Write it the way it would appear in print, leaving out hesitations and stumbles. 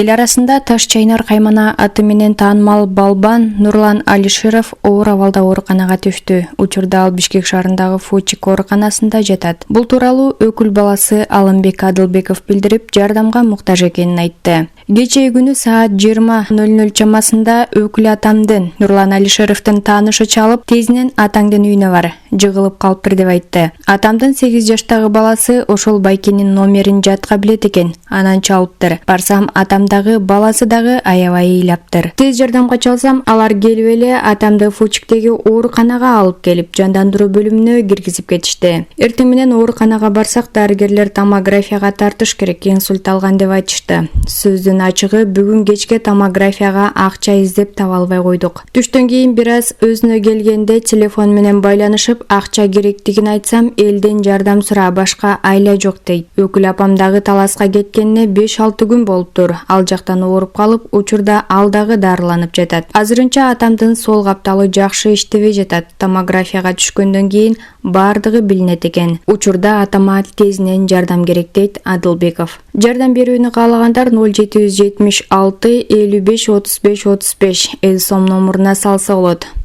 Эл арасында Таш Чайнар каймана аты менен таанымал балбан Нурлан Алишеров оор абалда ооруканага түштү. Учурда ал Бишкек шаарындагы Фучик ооруканасында жатат. Бул тууралуу өкүл баласы Алымбек Адылбеков билдирип, жардамга муктаж экенин айтты. Кечээ күнү саат 20:00 чамасында өкүл атамдын Нурлан Алишеровдун таанышы чалып, тезинен атаңдын үйүнө бар, жыгылып калыптыр деп айтты. Атамдын 8 жаштагы баласы ошол байкенин номерин жатка билет экен, анан чалыптыр. Барсам, атамдагы баласы дагы аябай ыйлаптыр. Тез жардамга чалсам, алар келип эле атамды Фучиктеги ооруканага алып келип, жандандыруу бөлүмүнө киргизип кетишти. Эртең менен ооруканага барсак, дарыгерлер томографияга тартыш керек, инсульт алган деп айтышты. Сөздүн ачыгы, бүгүн кечке томографияга акча издеп таба албай койдук. Түштөн кийин бир аз өзүнө келгенде телефон менен байланышып, акча керектигин айтсам, элден жардам сура, башка айла жок дейт. Өкүл апам дагы таласка кеткенине 5-6 күн болуптур. Ал жактан ооруп калып, учурда ал дагы дарыланып жатат. Азырынча атамдын сол капталы жакшы иштебей жатат. Томографияга түшкөндөн кийин бардыгы билинет экен. Учурда атама тезинен жардам керек дейт Адылбеков. Жардам берүүнү каалагандар 0776 55 35 35 эл сом номуруна салса болот.